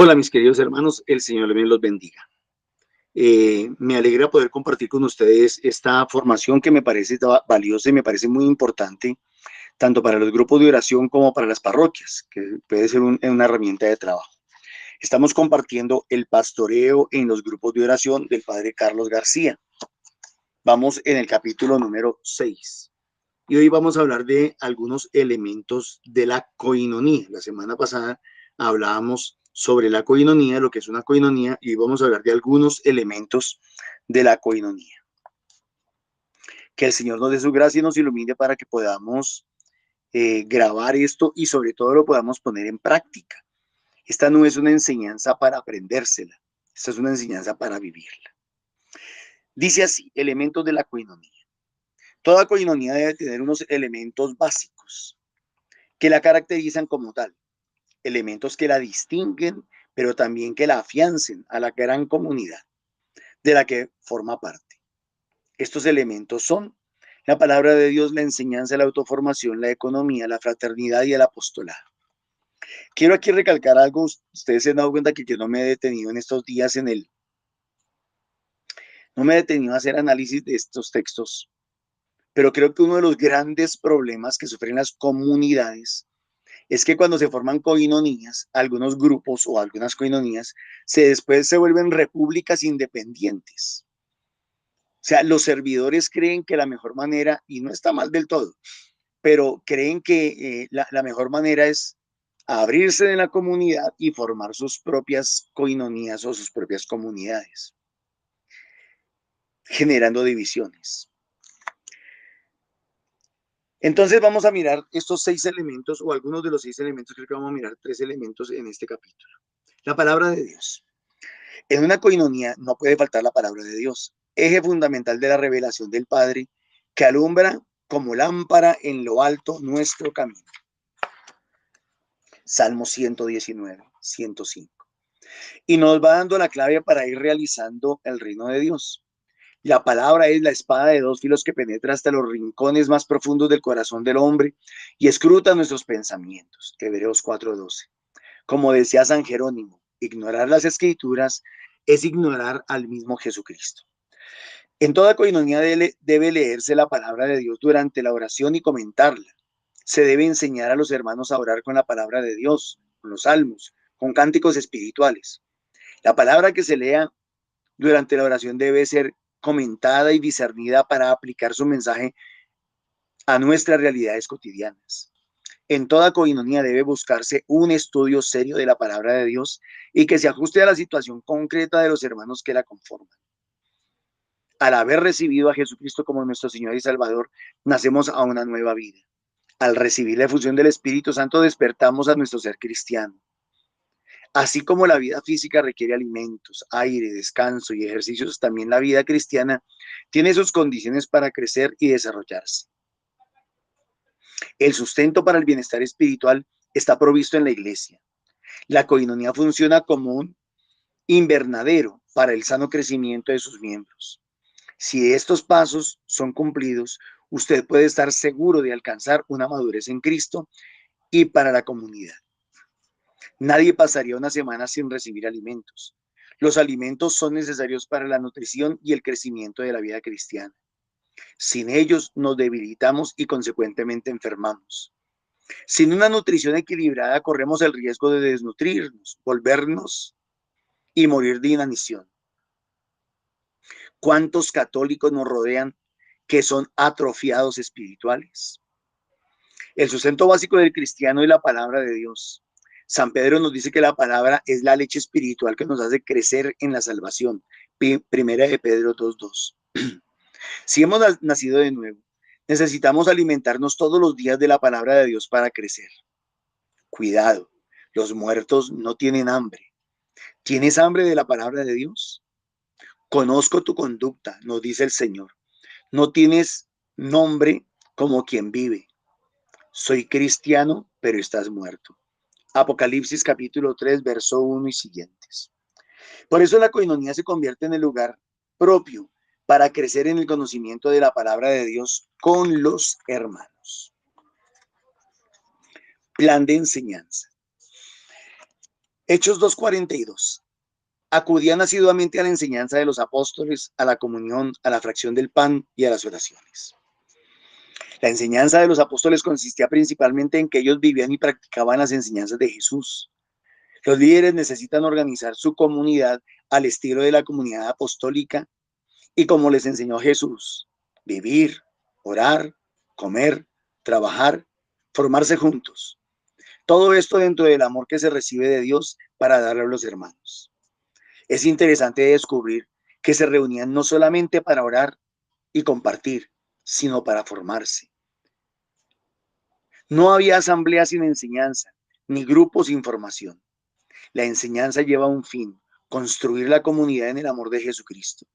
Hola mis queridos hermanos, el Señor les los bendiga. Me alegra poder compartir con ustedes esta formación que me parece valiosa y me parece muy importante, tanto para los grupos de oración como para las parroquias, que puede ser una herramienta de trabajo. Estamos compartiendo el pastoreo en los grupos de oración del Padre Carlos García. Vamos en el capítulo número 6. Y hoy vamos a hablar de algunos elementos de la coinonía. La semana pasada hablábamos sobre la coinonía, lo que es una coinonía, y hoy vamos a hablar de algunos elementos de la coinonía. Que el Señor nos dé su gracia y nos ilumine para que podamos grabar esto y sobre todo lo podamos poner en práctica. Esta no es una enseñanza para aprendérsela, esta es una enseñanza para vivirla. Dice así, elementos de la coinonía. Toda coinonía debe tener unos elementos básicos que la caracterizan como tal, elementos que la distinguen, pero también que la afiancen a la gran comunidad de la que forma parte. Estos elementos son la palabra de Dios, la enseñanza, la autoformación, la economía, la fraternidad y el apostolado. Quiero aquí recalcar algo. Ustedes se han dado cuenta que yo no me he detenido en estos días no me he detenido a hacer análisis de estos textos, pero creo que uno de los grandes problemas que sufren las comunidades es que cuando se forman coinonías, algunos grupos o algunas coinonías, después se vuelven repúblicas independientes. O sea, los servidores creen que la mejor manera, y no está mal del todo, pero creen que la mejor manera es abrirse de la comunidad y formar sus propias coinonías o sus propias comunidades, generando divisiones. Entonces vamos a mirar estos 6 elementos o algunos de los 6 elementos. Creo que vamos a mirar 3 elementos en este capítulo. La palabra de Dios. En una coinonía no puede faltar la palabra de Dios, eje fundamental de la revelación del Padre, que alumbra como lámpara en lo alto nuestro camino. Salmo 119, 105. Y nos va dando la clave para ir realizando el reino de Dios. La palabra es la espada de dos filos que penetra hasta los rincones más profundos del corazón del hombre y escruta nuestros pensamientos. Hebreos 4:12. Como decía San Jerónimo, ignorar las escrituras es ignorar al mismo Jesucristo. En toda coinonía debe leerse la palabra de Dios durante la oración y comentarla. Se debe enseñar a los hermanos a orar con la palabra de Dios, con los salmos, con cánticos espirituales. La palabra que se lea durante la oración debe ser comentada y discernida para aplicar su mensaje a nuestras realidades cotidianas. En toda coinonía debe buscarse un estudio serio de la palabra de Dios y que se ajuste a la situación concreta de los hermanos que la conforman. Al haber recibido a Jesucristo como nuestro Señor y Salvador, nacemos a una nueva vida. Al recibir la efusión del Espíritu Santo, despertamos a nuestro ser cristiano. Así como la vida física requiere alimentos, aire, descanso y ejercicios, también la vida cristiana tiene sus condiciones para crecer y desarrollarse. El sustento para el bienestar espiritual está provisto en la iglesia. La coinonía funciona como un invernadero para el sano crecimiento de sus miembros. Si estos pasos son cumplidos, usted puede estar seguro de alcanzar una madurez en Cristo y para la comunidad. Nadie pasaría una semana sin recibir alimentos. Los alimentos son necesarios para la nutrición y el crecimiento de la vida cristiana. Sin ellos nos debilitamos y consecuentemente enfermamos. Sin una nutrición equilibrada corremos el riesgo de desnutrirnos, volvernos y morir de inanición. ¿Cuántos católicos nos rodean que son atrofiados espirituales? El sustento básico del cristiano es la palabra de Dios. San Pedro nos dice que la palabra es la leche espiritual que nos hace crecer en la salvación. Primera de Pedro 2:2. Si hemos nacido de nuevo, necesitamos alimentarnos todos los días de la palabra de Dios para crecer. Cuidado, los muertos no tienen hambre. ¿Tienes hambre de la palabra de Dios? Conozco tu conducta, nos dice el Señor. No tienes nombre como quien vive. Soy cristiano, pero estás muerto. Apocalipsis capítulo 3, verso 1 y siguientes. Por eso la coinonía se convierte en el lugar propio para crecer en el conocimiento de la palabra de Dios con los hermanos. Plan de enseñanza. Hechos 2:42. Acudían asiduamente a la enseñanza de los apóstoles, a la comunión, a la fracción del pan y a las oraciones. La enseñanza de los apóstoles consistía principalmente en que ellos vivían y practicaban las enseñanzas de Jesús. Los líderes necesitan organizar su comunidad al estilo de la comunidad apostólica y como les enseñó Jesús: vivir, orar, comer, trabajar, formarse juntos. Todo esto dentro del amor que se recibe de Dios para darle a los hermanos. Es interesante descubrir que se reunían no solamente para orar y compartir, sino para formarse. No había asamblea sin enseñanza, ni grupo sin formación. La enseñanza lleva un fin: construir la comunidad en el amor de Jesucristo.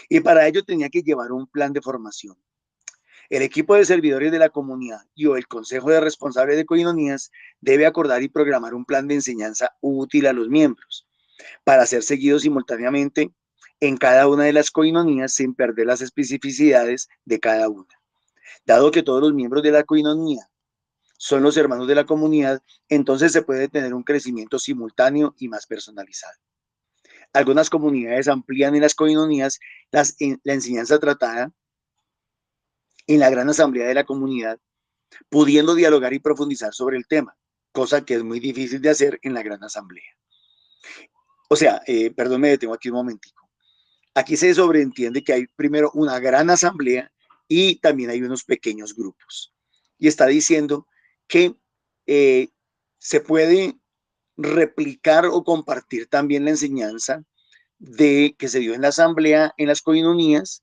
Y para ello tenía que llevar un plan de formación. El equipo de servidores de la comunidad y o el consejo de responsables de coinonías debe acordar y programar un plan de enseñanza útil a los miembros para ser seguido simultáneamente en cada una de las coinonías sin perder las especificidades de cada una. Dado que todos los miembros de la coinonía son los hermanos de la comunidad, entonces se puede tener un crecimiento simultáneo y más personalizado. Algunas comunidades amplían en las coinonías la enseñanza tratada en la gran asamblea de la comunidad, pudiendo dialogar y profundizar sobre el tema, cosa que es muy difícil de hacer en la gran asamblea. O sea, perdón, me detengo aquí un momentico. Aquí se sobreentiende que hay primero una gran asamblea y también hay unos pequeños grupos. Y está diciendo que se puede replicar o compartir también la enseñanza de que se dio en la asamblea, en las coinonías,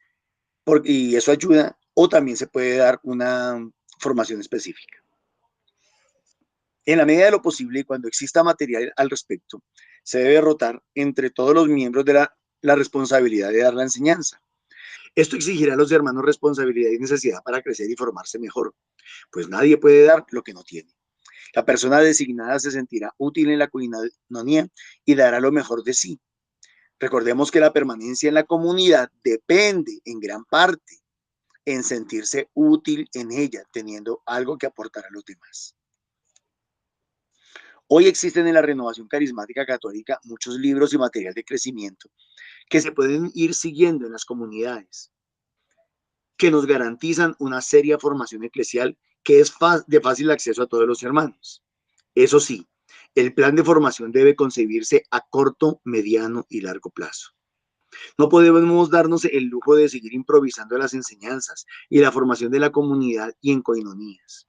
y eso ayuda, o también se puede dar una formación específica. En la medida de lo posible y cuando exista material al respecto, se debe rotar entre todos los miembros de la responsabilidad de dar la enseñanza. Esto exigirá a los hermanos responsabilidad y necesidad para crecer y formarse mejor, pues nadie puede dar lo que no tiene. La persona designada se sentirá útil en la coinonía y dará lo mejor de sí. Recordemos que la permanencia en la comunidad depende en gran parte en sentirse útil en ella, teniendo algo que aportar a los demás. Hoy existen en la Renovación Carismática Católica muchos libros y material de crecimiento que se pueden ir siguiendo en las comunidades, que nos garantizan una seria formación eclesial que es de fácil acceso a todos los hermanos. Eso sí, el plan de formación debe concebirse a corto, mediano y largo plazo. No podemos darnos el lujo de seguir improvisando las enseñanzas y la formación de la comunidad y en coinonías.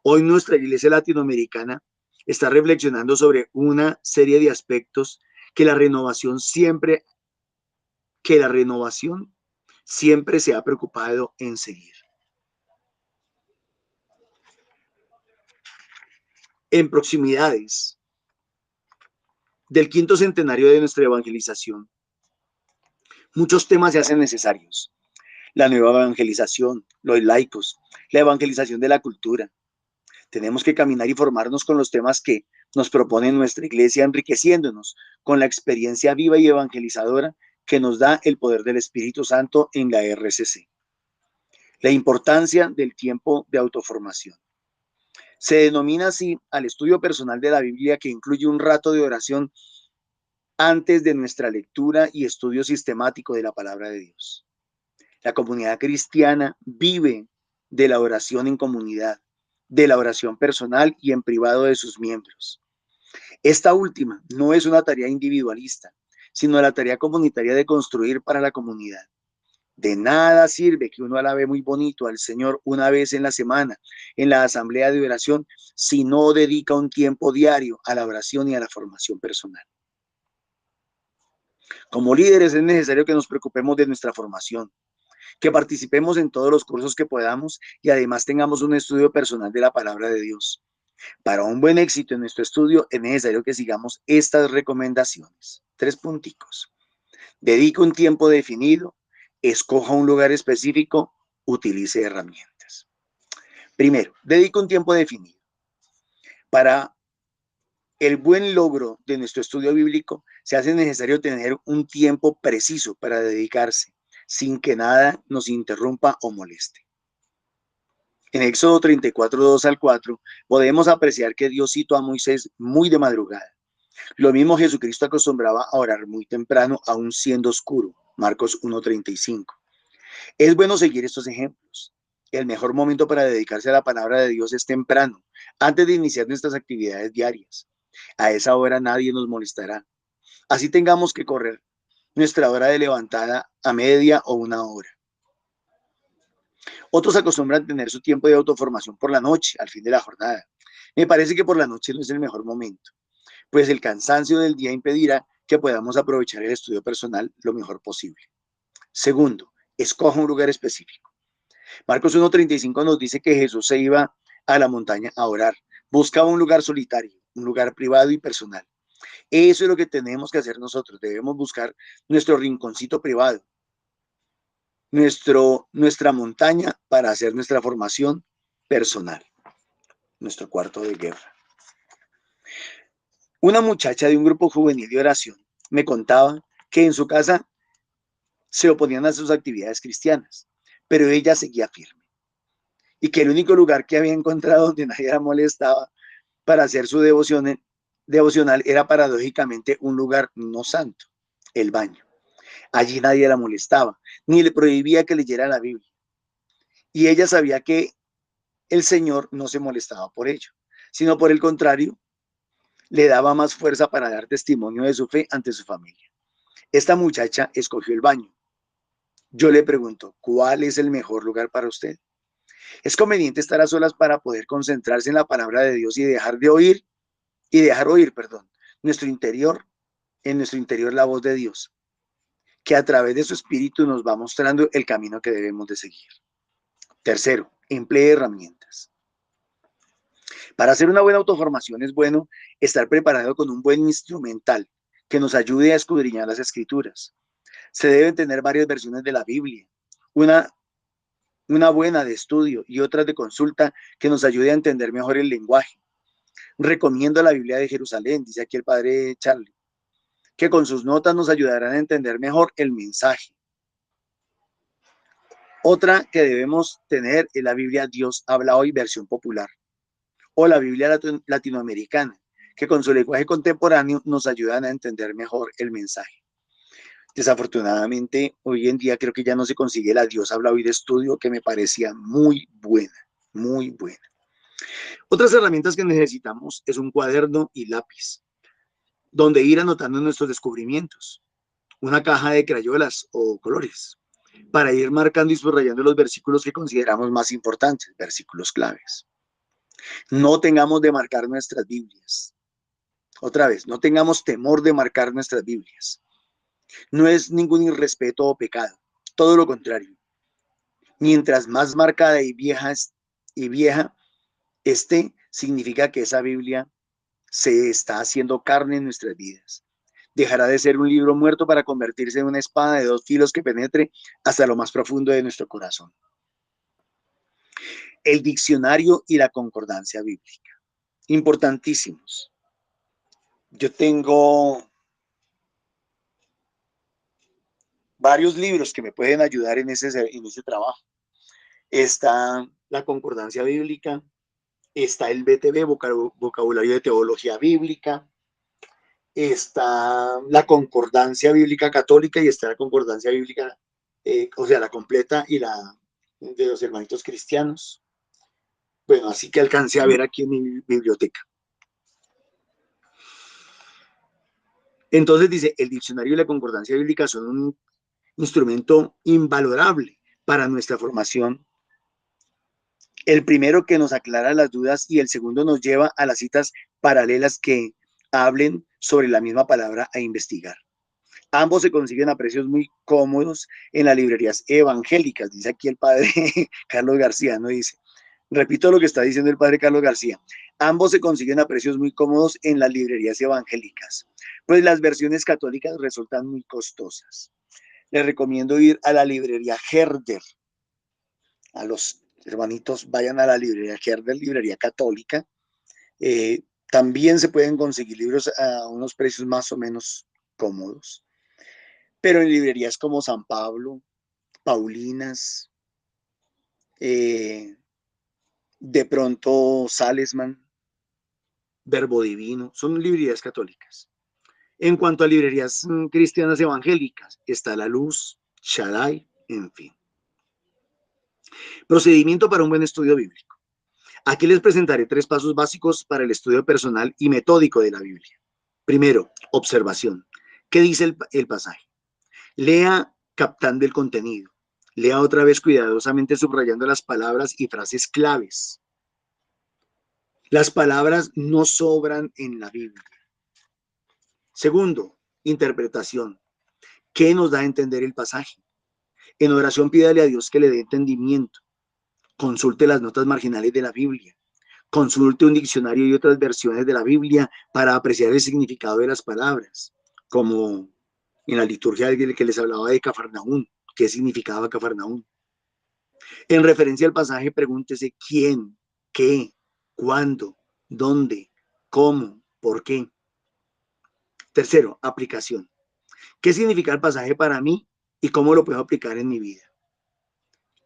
Hoy nuestra iglesia latinoamericana está reflexionando sobre una serie de aspectos que la renovación siempre se ha preocupado en seguir. En proximidades del quinto centenario de nuestra evangelización, muchos temas se hacen necesarios: la nueva evangelización, los laicos, la evangelización de la cultura. Tenemos que caminar y formarnos con los temas que nos propone nuestra iglesia, enriqueciéndonos con la experiencia viva y evangelizadora que nos da el poder del Espíritu Santo en la RCC. La importancia del tiempo de autoformación. Se denomina así al estudio personal de la Biblia, que incluye un rato de oración antes de nuestra lectura y estudio sistemático de la palabra de Dios. La comunidad cristiana vive de la oración en comunidad, de la oración personal y en privado de sus miembros. Esta última no es una tarea individualista, sino la tarea comunitaria de construir para la comunidad. De nada sirve que uno alabe muy bonito al Señor una vez en la semana en la asamblea de oración si no dedica un tiempo diario a la oración y a la formación personal. Como líderes es necesario que nos preocupemos de nuestra formación, que participemos en todos los cursos que podamos y además tengamos un estudio personal de la palabra de Dios. Para un buen éxito en nuestro estudio es necesario que sigamos estas recomendaciones. 3 punticos. Dedique un tiempo definido, escoja un lugar específico, utilice herramientas. Primero, dedique un tiempo definido. Para el buen logro de nuestro estudio bíblico, se hace necesario tener un tiempo preciso para dedicarse, sin que nada nos interrumpa o moleste. En Éxodo 34, 2 al 4, podemos apreciar que Dios citó a Moisés muy de madrugada. Lo mismo Jesucristo acostumbraba a orar muy temprano, aún siendo oscuro. Marcos 1:35. Es bueno seguir estos ejemplos. El mejor momento para dedicarse a la palabra de Dios es temprano, antes de iniciar nuestras actividades diarias. A esa hora nadie nos molestará. Así tengamos que correr nuestra hora de levantada a media o una hora. Otros acostumbran tener su tiempo de autoformación por la noche, al fin de la jornada. Me parece que por la noche no es el mejor momento, pues el cansancio del día impedirá que podamos aprovechar el estudio personal lo mejor posible. Segundo, escoja un lugar específico. Marcos 1:35 nos dice que Jesús se iba a la montaña a orar. Buscaba un lugar solitario, un lugar privado y personal. Eso es lo que tenemos que hacer nosotros. Debemos buscar nuestro rinconcito privado, nuestra montaña para hacer nuestra formación personal, nuestro cuarto de guerra. Una muchacha de un grupo juvenil de oración me contaba que en su casa se oponían a sus actividades cristianas, pero ella seguía firme y que el único lugar que había encontrado donde nadie la molestaba para hacer su devocional era paradójicamente un lugar no santo, el baño. Allí nadie la molestaba, ni le prohibía que leyera la Biblia. Y ella sabía que el Señor no se molestaba por ello, sino por el contrario, le daba más fuerza para dar testimonio de su fe ante su familia. Esta muchacha escogió el baño. Yo le pregunto, ¿cuál es el mejor lugar para usted? Es conveniente estar a solas para poder concentrarse en la palabra de Dios y dejar oír, perdón, nuestro interior, en nuestro interior la voz de Dios, que a través de su espíritu nos va mostrando el camino que debemos de seguir. Tercero, emplee herramientas. Para hacer una buena autoformación es bueno estar preparado con un buen instrumental que nos ayude a escudriñar las escrituras. Se deben tener varias versiones de la Biblia, una, una buena de estudio y otra de consulta que nos ayude a entender mejor el lenguaje. Recomiendo la Biblia de Jerusalén, dice aquí el padre Charlie, que con sus notas nos ayudarán a entender mejor el mensaje. Otra que debemos tener es la Biblia Dios habla hoy, versión popular, o la Biblia latinoamericana, que con su lenguaje contemporáneo nos ayudan a entender mejor el mensaje. Desafortunadamente, hoy en día creo que ya no se consigue la Dios habla hoy de estudio, que me parecía muy buena, muy buena. Otras herramientas que necesitamos es un cuaderno y lápiz, donde ir anotando nuestros descubrimientos, una caja de crayolas o colores, para ir marcando y subrayando los versículos que consideramos más importantes, versículos claves. No tengamos de marcar nuestras Biblias. Otra vez, no tengamos temor de marcar nuestras Biblias. No es ningún irrespeto o pecado, todo lo contrario. Mientras más marcada y vieja esté, significa que esa Biblia se está haciendo carne en nuestras vidas. Dejará de ser un libro muerto para convertirse en una espada de dos filos que penetre hasta lo más profundo de nuestro corazón. El diccionario y la concordancia bíblica. Importantísimos. Yo tengo varios libros que me pueden ayudar en ese trabajo. Está la concordancia bíblica, está el BTB, vocabulario de teología bíblica, está la concordancia bíblica católica y está la concordancia bíblica, o sea, la completa y la de los hermanitos cristianos. Bueno, así que alcancé a ver aquí en mi biblioteca. Entonces dice, el diccionario y la concordancia bíblica son un instrumento invalorable para nuestra formación. El primero que nos aclara las dudas y el segundo nos lleva a las citas paralelas que hablen sobre la misma palabra a investigar. Ambos se consiguen a precios muy cómodos en las librerías evangélicas, dice aquí el padre Carlos García, ¿no? Dice, repito lo que está diciendo el padre Carlos García, ambos se consiguen a precios muy cómodos en las librerías evangélicas, pues las versiones católicas resultan muy costosas. Les recomiendo ir a la librería Herder, a los hermanitos vayan a la librería Herder, librería católica. También se pueden conseguir libros a unos precios más o menos cómodos, pero en librerías como San Pablo, Paulinas, de pronto Salesman, Verbo Divino, son librerías católicas. En cuanto a librerías cristianas evangélicas, está La Luz, Shaddai, en fin. Procedimiento para un buen estudio bíblico. Aquí les presentaré 3 pasos básicos para el estudio personal y metódico de la Biblia. Primero, observación. ¿Qué dice el pasaje? Lea captando el contenido. Lea otra vez cuidadosamente subrayando las palabras y frases claves. Las palabras no sobran en la Biblia. Segundo, interpretación. ¿Qué nos da a entender el pasaje? En oración pídale a Dios que le dé entendimiento. Consulte las notas marginales de la Biblia. Consulte un diccionario y otras versiones de la Biblia para apreciar el significado de las palabras, como en la liturgia que les hablaba de Cafarnaún. ¿Qué significaba Cafarnaún? En referencia al pasaje, pregúntese quién, qué, cuándo, dónde, cómo, por qué. Tercero, aplicación. ¿Qué significa el pasaje para mí y cómo lo puedo aplicar en mi vida?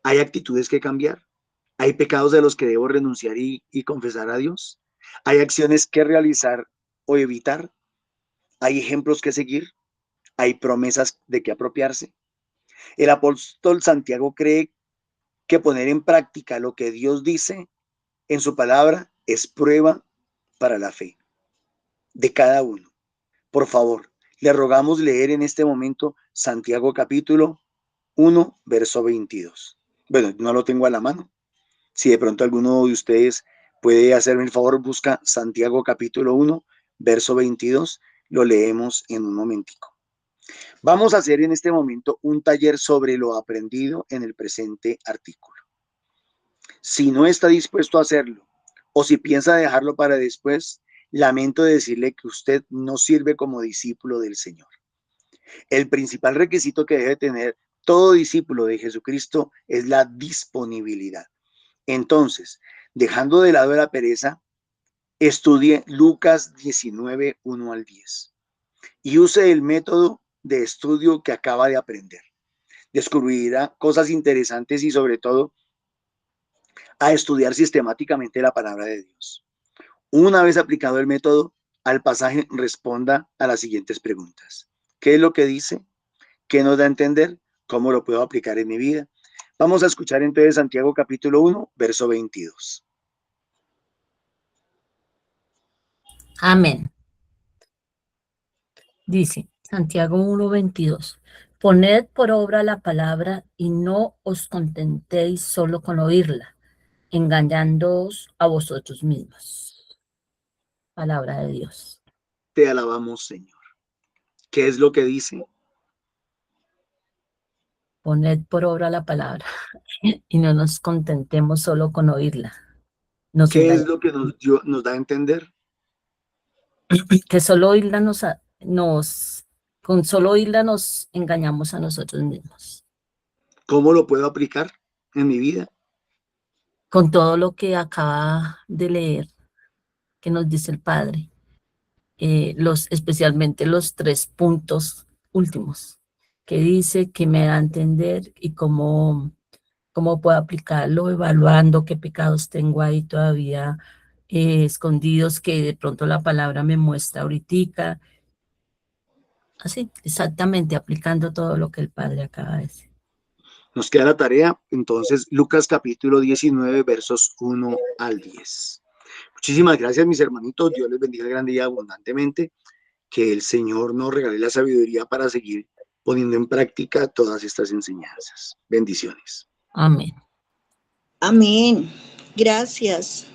¿Hay actitudes que cambiar? ¿Hay pecados de los que debo renunciar y confesar a Dios? ¿Hay acciones que realizar o evitar? ¿Hay ejemplos que seguir? ¿Hay promesas de que apropiarse? El apóstol Santiago cree que poner en práctica lo que Dios dice en su palabra es prueba para la fe de cada uno. Por favor, le rogamos leer en este momento Santiago capítulo 1, verso 22. Bueno, no lo tengo a la mano. Si de pronto alguno de ustedes puede hacerme el favor, busca Santiago capítulo 1, verso 22, lo leemos en un momentico. Vamos a hacer en este momento un taller sobre lo aprendido en el presente artículo. Si no está dispuesto a hacerlo o si piensa dejarlo para después, lamento decirle que usted no sirve como discípulo del Señor. El principal requisito que debe tener todo discípulo de Jesucristo es la disponibilidad. Entonces, dejando de lado la pereza, estudie Lucas 19, 1 al 10 y use el método de estudio que acaba de aprender. Descubrirá cosas interesantes y sobre todo a estudiar sistemáticamente la palabra de Dios. Una vez aplicado el método al pasaje, responda a las siguientes preguntas. ¿Qué es lo que dice? ¿Qué nos da a entender? ¿Cómo lo puedo aplicar en mi vida? Vamos a escuchar entonces Santiago capítulo 1, verso 22. Amén. Dice Santiago 1:22. Poned por obra la palabra y no os contentéis solo con oírla, engañándoos a vosotros mismos. Palabra de Dios. Te alabamos, Señor. ¿Qué es lo que dice? Poned por obra la palabra y no nos contentemos solo con oírla. Nos ¿Qué es engañamos. lo que nos da a entender? Que solo oírla con solo oírla nos engañamos a nosotros mismos. ¿Cómo lo puedo aplicar en mi vida? Con todo lo que acaba de leer, que nos dice el Padre, especialmente los 3 puntos últimos, que dice que me da a entender y cómo puedo aplicarlo, evaluando qué pecados tengo ahí todavía escondidos, que de pronto la palabra me muestra ahorita. Así, exactamente, aplicando todo lo que el Padre acaba de decir. Nos queda la tarea, entonces, Lucas capítulo 19, versos 1 al 10. Muchísimas gracias, mis hermanitos. Dios les bendiga grande y abundantemente. Que el Señor nos regale la sabiduría para seguir poniendo en práctica todas estas enseñanzas. Bendiciones. Amén. Amén. Gracias.